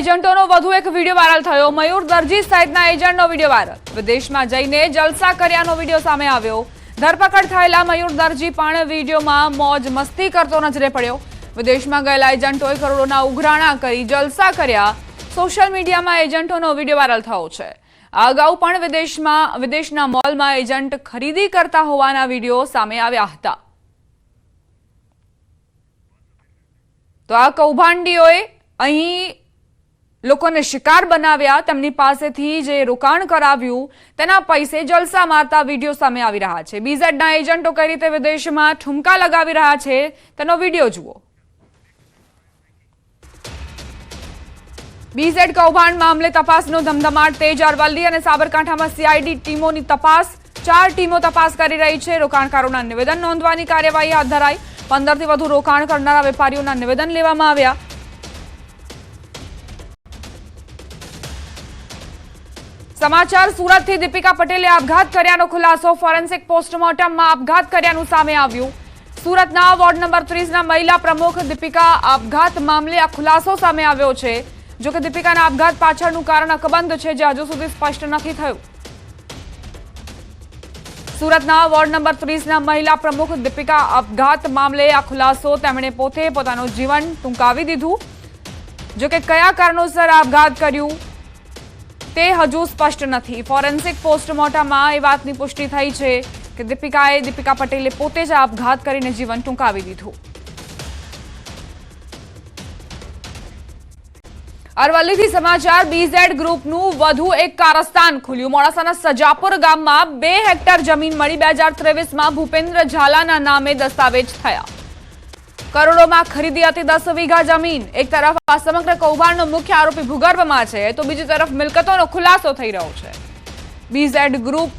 એજન્ટોનો વધુ એક video viral થયો। મયુર દરજી સહિતના એજન્ટનો વિડીયો વાયરલ। વિદેશમાં જઈને જલસા કર્યાનો વિડીયો સામે આવ્યો। ધરપકડ થયેલા મયુર દરજી પણ વિડીયોમાં મોજ મસ્તી કરતો નજરે પડ્યો। વિદેશમાં ગયેલા એજન્ટોએ કરોડોના ઉઘરાણા કરી જલસા કર્યા। સોશિયલ મીડિયામાં એજન્ટોનો વિડીયો વાયરલ થયો છે। આ અગાઉ પણ વિદેશના મોલમાં એજન્ટ ખરીદી કરતા હોવાના વિડીયો સામે આવ્યા હતા। તો આ કૌભાંડીઓએ અહીં લોકોને શિકાર બનાવ્યા। તેમની પાસેથી જે રોકાણ કરાવ્યું તેના પૈસે જલસા મારતા વિડીયો સામે આવી રહ્યા છે। બીઝેડના એજન્ટો કઈ રીતે વિદેશમાં ઠુમકા લગાવી રહ્યા છે તેનો વિડીયો જુઓ। બીઝેડ કૌભાંડ મામલે તપાસનો ધમધમાટ તેજ। અરવલ્લી અને સાબરકાંઠામાં સીઆઈડી ટીમોની તપાસ। 4 ટીમો તપાસ કરી રહી છે। રોકાણકારોના નિવેદન નોંધવાની કાર્યવાહી હાથ ધરાઈ। 15 થી વધુ રોકાણ કરનારા વેપારીઓના નિવેદન લેવામાં આવ્યા। સમાચાર સુરતથી દીપિકા પટેલે આપઘાત કર્યાનો ખુલાસો। ફોરેન્સિક પોસ્ટમોર્ટમમાં આપઘાત કર્યાનું સામે આવ્યું। સુરતના વોર્ડ નંબર 30ના મહિલા પ્રમુખ દીપિકા આપઘાત મામલે આ ખુલાસો સામે આવ્યો છે। જો કે દીપિકાના આપઘાત પાછળનું કારણ અકબંધ છે, જે હજુ સુધી સ્પષ્ટ નથી થયું। સુરતના વોર્ડ નંબર 30ના મહિલા પ્રમુખ દીપિકા આપઘાત મામલે આ ખુલાસો। તેમણે પોતે પોતાનું જીવન ટૂંકાવી દીધું। જો કે કયા કારણોસર આપઘાત કર્યું તે હજુ સ્પષ્ટ નથી। ફોરેન્સિક પોસ્ટમોર્ટમમાં એ વાતની પુષ્ટિ થઈ છે કે દીપિકા પટેલે પોતે જ આપઘાત કરીને જીવન ટૂંકાવી દીધું। અરવલ્લીથી સમાચાર। બીઝેડ ગ્રુપનું વધુ એક કારસ્તાન ખુલ્યું। મોડાસાના સજાપુર ગામમાં 2 હેક્ટર જમીન મળી 2023માં ભૂપેન્દ્ર ઝાલાના નામે દસ્તાવેજ થયા। કરોડોમાં ખરીદી હતી 10 વીઘા જમીન। એક તરફ આ સમગ્ર કૌભાંડનો મુખ્ય આરોપી ભૂગર્ભમાં છે, તો બીજી તરફ મિલકતોનો ખુલાસો થઈ રહ્યો છે। બીઝેડ ગ્રુપ,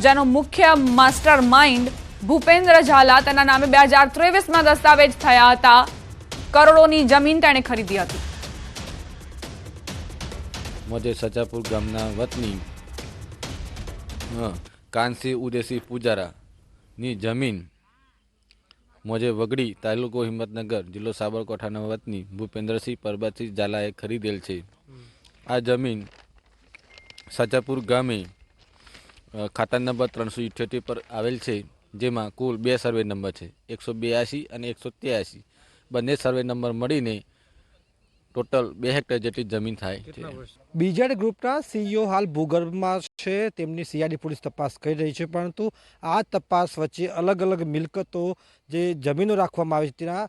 જેનો મુખ્ય માસ્ટર માઇન્ડ ભૂપેન્દ્ર ઝાલા, તેના નામે 2023માં દસ્તાવેજ થયા હતા। કરોડોની જમીન તેણે ખરીદી હતી। મોજે સજાપુર ગામના વતની કાનસી ઉદેસી પૂજારાની જમીન મોજે વગડી, તાલુકો હિંમતનગર, જિલ્લો સાબરકાંઠાના વતની ભૂપેન્દ્રસિંહ પરબતસિંહ ઝાલાએ ખરીદેલ છે। આ જમીન સજાપુર ગામે ખાતા નંબર 378 પર આવેલ છે, જેમાં કુલ 2 સર્વે નંબર છે, 182 અને 183। બંને સર્વે નંબર મળીને ટોટલ 2 હેક્ટર જેટલી જમીન થાય છે। બીઝેડ ગ્રુપના સીઈઓ હાલ ભૂગર્ભમાં છે। તેમની સીઆઈડી પોલીસ તપાસ કરી રહી છે, પરંતુ આ તપાસ વચ્ચે અલગ અલગ મિલકતો, જે જમીનો રાખવામાં આવી છે, તેના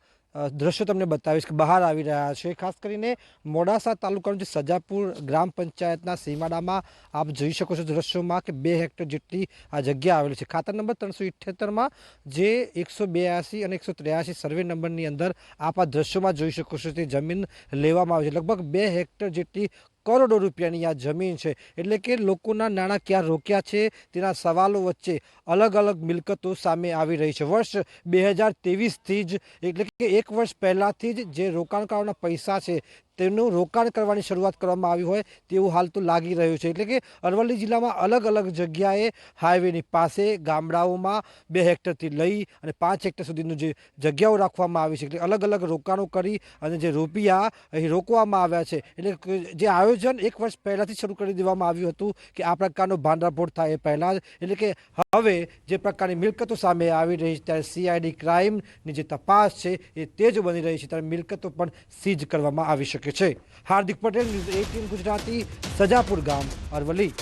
દ્રશ્યો તમને બતાવીશ કે બહાર આવી રહ્યા છે। ખાસ કરીને મોડાસા તાલુકાનું જે સજાપુર ગ્રામ પંચાયતના સીમાડામાં આપ જોઈ શકો છો દ્રશ્યોમાં કે 2 હેક્ટર જેટલી આ જગ્યા આવેલી છે। ખાતા નંબર 378માં જે 182 અને 183 સર્વે નંબરની અંદર આપ આ દ્રશ્યોમાં જોઈ શકો છો તે જમીન લેવામાં આવી છે। લગભગ 2 હેક્ટર જેટલી કરોડો રૂપિયાની આ જમીન છે। એટલે કે લોકોના નાણાં ક્યાં રોક્યા છે તેના સવાલો વચ્ચે અલગ અલગ મિલકતો સામે આવી રહી છે। વર્ષ 2023થી જ, એટલે કે 1 વર્ષ પહેલાંથી જ જે રોકાણકારોના પૈસા છે તેનું રોકાણ કરવાની શરૂઆત કરવામાં આવી હોય તેવું હાલ તો લાગી રહ્યું છે। એટલે કે અરવલ્લી જિલ્લામાં અલગ અલગ જગ્યાએ હાઈવેની પાસે ગામડાઓમાં 2 હેક્ટરથી લઈ અને 5 હેક્ટર સુધીનું જે જગ્યાઓ રાખવામાં આવી છે, એટલે અલગ અલગ રોકાણો કરી અને જે રૂપિયા અહીં રોકવામાં આવ્યા છે। એટલે જે આયોજન 1 વર્ષ પહેલાંથી શરૂ કરી દેવામાં આવ્યું હતું કે આ પ્રકારનો ભાંડાફોડ થાય એ પહેલાં જ, એટલે કે હવે જે પ્રકારની મિલકતો સામે આવી રહી છે, ત્યારે સીઆઈડી ક્રાઇમની જે તપાસ છે એ તેજ બની રહી છે, ત્યારે મિલકતો પણ સીઝ કરવામાં આવી શકે છે। હાર્દિક પટેલ, ન્યૂઝ 18 ગુજરાતી, સજાપુર ગામ, અરવલ્લી।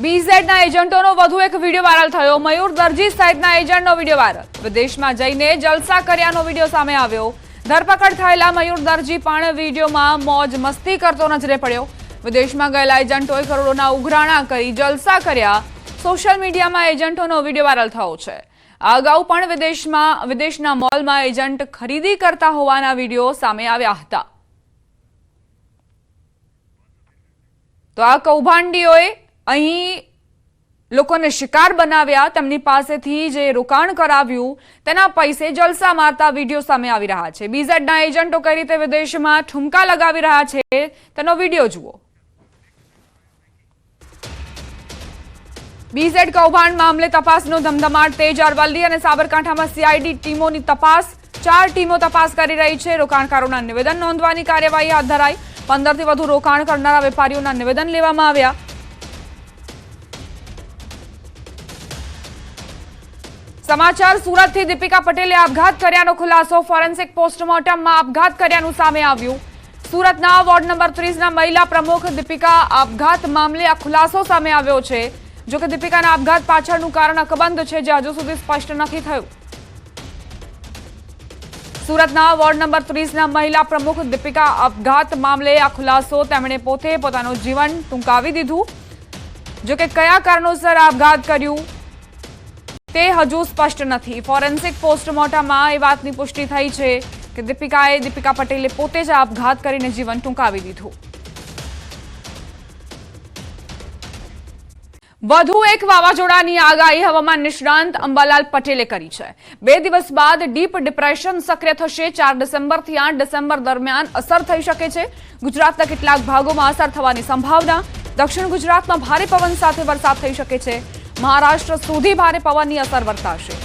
બીઝેડના એજન્ટોનો વધુ એક વિડીયો વાયરલ થયો। મયુર દરજી સહિતના એજન્ટનો વિડીયો વાયરલ। વિદેશમાં જઈને જલસા કર્યાનો વિડીયો સામે આવ્યો। ધરપકડ થયેલા મયુર દરજી પણ વિડીયોમાં મોજ મસ્તી કરતો નજરે પડ્યો। વિદેશમાં ગયેલા એજન્ટોએ કરોડોના ઉઘરાણા કરી જલસા કર્યા। સોશિયલ મીડિયામાં એજન્ટોનો વિડીયો વાયરલ થયો છે। આ અગાઉ પણ વિદેશના મોલમાં એજન્ટ ખરીદી કરતા હોવાના વિડીયો સામે આવ્યા હતા। તો આ કૌભાંડીઓએ અહીં લોકોને શિકાર બનાવ્યા। તેમની પાસેથી જે રોકાણ કરાવ્યું તેના પૈસે જલસા મારતા વિડીયો સામે આવી રહ્યા છે। બીઝેડના એજન્ટો કઈ રીતે વિદેશમાં ઠુમકા લગાવી રહ્યા છે તેનો વિડીયો જુઓ। બીઝેડ કૌભાંડ મામલે તપાસનો ધમધમાટ તેજ। અરવલ્લી અને સાબરકાંઠામાં સીઆઈડી ટીમોની તપાસ। 4 ટીમો તપાસ કરી રહી છે। રોકાણકારોના નિવેદન નોંધવાની કાર્યવાહી હાથ ધરાઈ। 15થી વધુ રોકાણ કરનારા વેપારીઓના નિવેદન લેવામાં આવ્યા. સમાચાર સુરતથી દીપિકા પટેલે આપઘાત કર્યાનો ખુલાસો. ફોરેન્સિક પોસ્ટમોર્ટમમાં આપઘાત કર્યાનું સામે આવ્યું. સુરતના વોર્ડ નંબર 30ના મહિલા પ્રમુખ દીપિકા આપઘાત મામલે આ ખુલાસો સામે આવ્યો છે. જો કે દીપિકાના આપઘાત પાછળનું કારણ અકબંધ છે, જે હજુ સુધી સ્પષ્ટ નથી થયું. સુરતના વોર્ડ નંબર 30ના મહિલા પ્રમુખ દીપિકા આપઘાત મામલે આ ખુલાસો. તેમણે પોતે પોતાનું જીવન ટૂંકાવી દીધું. જો કે કયા કારણોસર આપઘાત કર્યું તે હજુ સ્પષ્ટ નથી. ફોરેન્સિક પોસ્ટમોર્ટમમાં એ વાતની પુષ્ટિ થઈ છે કે દીપિકા પટેલે પોતે જ આપઘાત કરીને જીવન ટૂંકાવી દીધું. વધુ એક વાવાઝોડાની આગાહી હવામાન નિષ્ણાંત અંબાલાલ પટેલે કરી છે. 2 દિવસ બાદ ડીપ ડિપ્રેશન સક્રિય થશે. 4 ડિસેમ્બરથી 8 ડિસેમ્બર દરમિયાન અસર થઈ શકે છે. ગુજરાતના કેટલાક ભાગોમાં અસર થવાની સંભાવના. દક્ષિણ ગુજરાતમાં ભારે પવન સાથે વરસાદ થઈ શકે છે. મહારાષ્ટ્ર સુધી ભારે પવનની અસર વર્તાશે.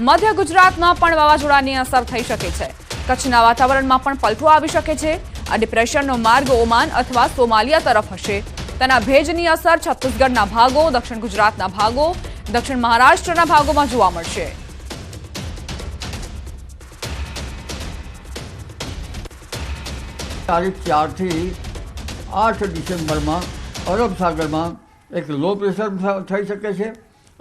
મધ્ય ગુજરાતમાં પણ વાવાઝોડાની અસર થઈ શકે છે. કચ્છના વાતાવરણમાં પણ પલટો આવી શકે છે. આ ડિપ્રેશનનો માર્ગ ઓમાન અથવા સોમાલિયા તરફ હશે. તેના ભેજની અસર છત્તીસગઢના ભાગો, દક્ષિણ ગુજરાતના ભાગો, દક્ષિણ મહારાષ્ટ્રના ભાગોમાં જોવા મળશે. તારીખ 4 થી 8 ડિસેમ્બરમાં અરબ સાગરમાં એક લો પ્રેશર થઈ શકે છે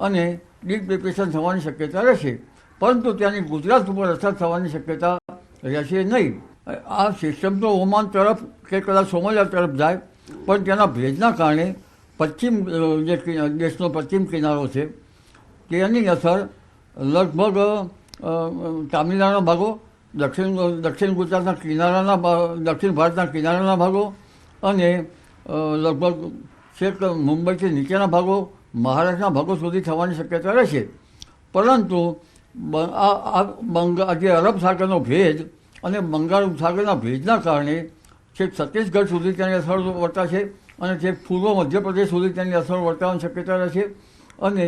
અને ડીપ ડિપ્રેશન થવાની શક્યતા રહેશે, પરંતુ ત્યાંની ગુજરાત ઉપર અસર થવાની શક્યતા રહેશે નહીં. આ સિસ્ટમ તો ઓમાન તરફ કે કદાચ સોમાલિયા તરફ જાય, પણ તેના ભેજના કારણે પશ્ચિમ જે દેશનો પશ્ચિમ કિનારો છે તેની અસર લગભગ તામિલનાડુના ભાગો, દક્ષિણ ગુજરાતના દક્ષિણ ભારતના કિનારાના ભાગો અને લગભગ છેક મુંબઈથી નીચેના ભાગો, મહારાષ્ટ્રના ભાગો સુધી થવાની શક્યતા રહેશે. પરંતુ જે અરબ સાગરનો ભેજ અને બંગાળ સાગરના ભેજના કારણે છેક છત્તીસગઢ સુધી તેની અસર વર્તાશે અને છેક પૂર્વ મધ્યપ્રદેશ સુધી તેની અસર વર્તાવાની શક્યતા રહેશે અને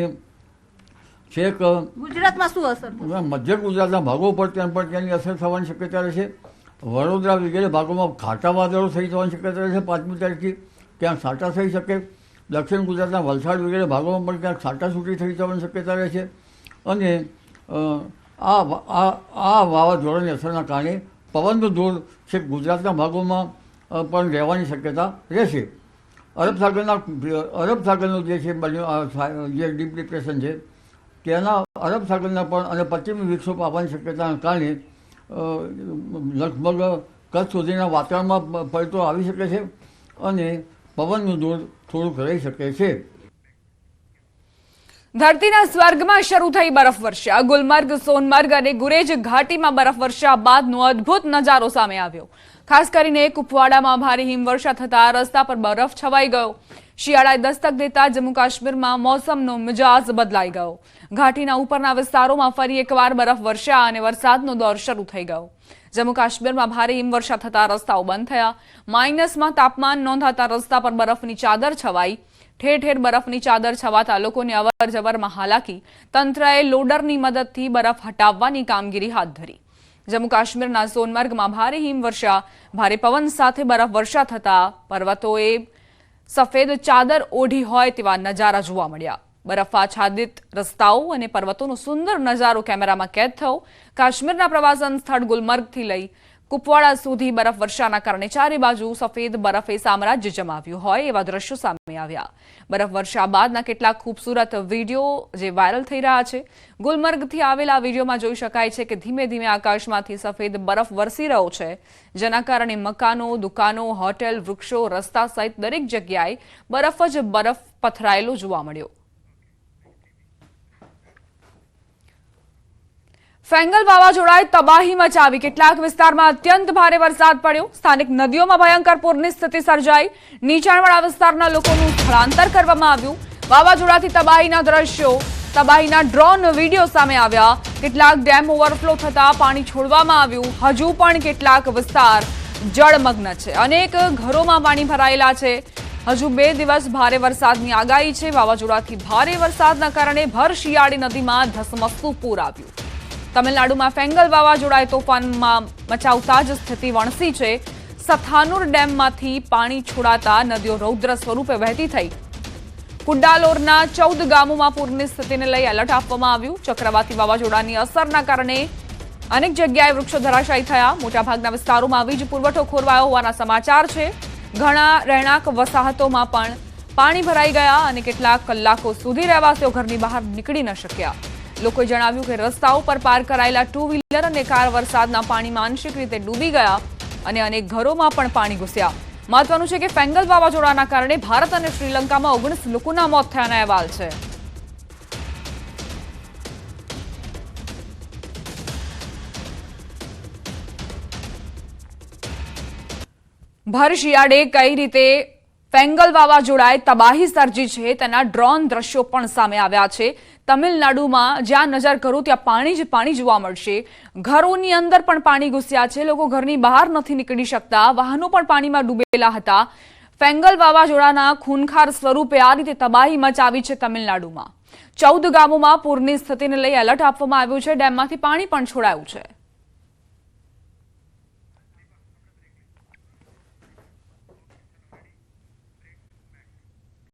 છેક ગુજરાતમાં શું અસર? મધ્ય ગુજરાતના ભાગો પર તેની અસર થવાની શક્યતા રહેશે. વડોદરા વગેરે ભાગોમાં ઘાટા વાદળો થઈ જવાની શક્યતા રહેશે. 5મી તારીખથી ત્યાં છાંટા થઈ શકે. દક્ષિણ ગુજરાતના વલસાડ વગેરે ભાગોમાં પણ ક્યાંક છાંટાછૂટી થઈ જવાની શક્યતા રહેશે અને આ વાવાઝોડાની અસરના કારણે પવનનો દોર છેક ગુજરાતના ભાગોમાં પણ રહેવાની શક્યતા રહેશે. અરબ સાગરનો જે છે જે ડીપ ડિપ્રેશન છે તેના અરબ સાગરના પણ અને પશ્ચિમી વિક્ષોપ આવવાની શક્યતાના કારણે લગભગ કચ્છ સુધીના વાતાવરણમાં પલટો આવી શકે છે અને પવનનું દોર થોડુંક રહી શકે છે. ધરતીના સ્વર્ગમાં શરૂ થઈ બરફવર્ષા. ગુલમર્ગ, સોનમર્ગ અને ગુરેજ ઘાટીમાં બરફવર્ષા બાદનો અદ્ભુત નજારો સામે આવ્યો. ખાસ કરીને કુપવાડામાં ભારે હિમવર્ષા થતા રસ્તા પર બરફ છવાઈ ગયો. શિયાળાએ દસ્તક દેતા જમ્મુ કાશ્મીરમાં મોસમનો મિજાજ બદલાઈ ગયો. ઘાટીના ઉપરના વિસ્તારોમાં ફરી એકવાર બરફવર્ષા અને વરસાદનો દોર શરૂ થઈ ગયો. જમ્મુ કાશ્મીરમાં ભારે હિમવર્ષા થતા રસ્તાઓ બંધ થયા. માઇનસમાં તાપમાન નોંધાતા રસ્તા પર બરફની ચાદર છવાઈ. ઠેર ઠેર બરફની ચાદર છવાતા લોકોની અવર જવરમાં હાલાકી. તંત્રએ લોડરની મદદથી બરફ હટાવવાની કામગીરી હાથ ધરી. જમ્મુ કાશ્મીરના સોનમર્ગમાં ભારે હિમવર્ષા, ભારે પવન સાથે બરફવર્ષા થતા પર્વતોએ સફેદ ચાદર ઓઢી હોય તેવા નજારા જોવા મળ્યા. બરફાચ્છાદિત રસ્તાઓ અને પર્વતોનો સુંદર નજારો કેમેરામાં કેદ થયો. કાશ્મીરના પ્રવાસન સ્થળ ગુલમર્ગથી લઈ કુપવાડા સુધી બરફવર્ષાના કારણે ચારે બાજુ સફેદ બરફે સામ્રાજ્ય જમાવ્યું હોય એવા દ્રશ્યો સામે આવ્યા. બરફવર્ષા બાદના કેટલાક ખૂબસૂરત વિડીયો જે વાયરલ થઈ રહ્યા છે. ગુલમર્ગથી આવેલા વિડીયોમાં જોઈ શકાય છે કે ધીમે ધીમે આકાશમાંથી સફેદ બરફ વરસી રહ્યો છે, જેના કારણે મકાનો, દુકાનો, હોટેલ, વૃક્ષો, રસ્તા સહિત દરેક જગ્યાએ બરફ જ બરફ પથરાયેલો જોવા મળ્યો. ફેંગલ વાવાઝોડાએ તબાહી મચાવી. કેટલાક વિસ્તારમાં અત્યંત ભારે વરસાદ પડ્યો. સ્થાનિક નદીઓમાં ભયંકર પૂરની સ્થિતિ સર્જાઈ. નીચાણવાળા વિસ્તારના લોકોનું સ્થળાંતર કરવામાં આવ્યું. વાવાઝોડાથી તબાહીના દ્રશ્યો, તબાહીના ડ્રોન વિડીયો સામે આવ્યા. કેટલાક ડેમ ઓવરફ્લો થતા પાણી છોડવામાં આવ્યું. હજુ પણ કેટલાક વિસ્તાર જળમગ્ન છે. અનેક ઘરોમાં પાણી ભરાયેલા છે. હજુ 2 દિવસ ભારે વરસાદની આગાહી છે. વાવાઝોડાથી ભારે વરસાદના કારણે ભર શિયાળી નદીમાં ધસમસતું પૂર આવ્યું. તમિલનાડુમાં ફેંગલ વાવાઝોડાએ તોફાનમાં મચાવતા જ સ્થિતિ વણસી છે. સથાનુર ડેમમાંથી પાણી છોડાતા નદીઓ રૌદ્ર સ્વરૂપે વહેતી થઈ. કુડાલોરના 14 ગામોમાં પૂરની સ્થિતિને લઈ એલર્ટ આપવામાં આવ્યું. ચક્રવાતી વાવાઝોડાની અસરના કારણે અનેક જગ્યાએ વૃક્ષો ધરાશાયી થયા. મોટાભાગના વિસ્તારોમાં વીજ પુરવઠો ખોરવાયો હોવાના સમાચાર છે. ઘણા રહેણાંક વસાહતોમાં પણ પાણી ભરાઈ ગયા અને કેટલાક કલાકો સુધી રહેવાસીઓ ઘરની બહાર નીકળી ન શક્યા. લોકોએ જણાવ્યું કે રસ્તાઓ પર પાર્ક કરાયેલા 2 વ્હીલર અને કાર વરસાદના પાણીમાં આંશિક રીતે ડૂબી ગયા અને અનેક ઘરોમાં પણ પાણી ઘૂસ્યા. મહત્વનું છે કે ફેંગલ વાવાઝોડાના કારણે ભારત અને શ્રીલંકામાં 19 લોકોના મોત થયાના અહેવાલ છે. ભર શિયાળે કઈ રીતે ફેંગલ વાવાઝોડાએ તબાહી સર્જી છે તેના ડ્રોન દ્રશ્યો પણ સામે આવ્યા છે. તમિલનાડુમાં જ્યાં નજર કરું ત્યાં પાણી જ પાણી જોવા મળશે. ઘરોની અંદર પણ પાણી ઘૂસ્યા છે. લોકો ઘરની બહાર નથી નીકળી શકતા. વાહનો પણ પાણીમાં ડૂબેલા હતા. ફેંગલ વાવાઝોડાના ખૂનખાર સ્વરૂપે આ રીતે તબાહી મચાવી છે તમિલનાડુમાં. 14 ગામોમાં પૂરની સ્થિતિને લઈ એલર્ટ આપવામાં આવ્યું છે. ડેમમાંથી પાણી પણ છોડાયું છે.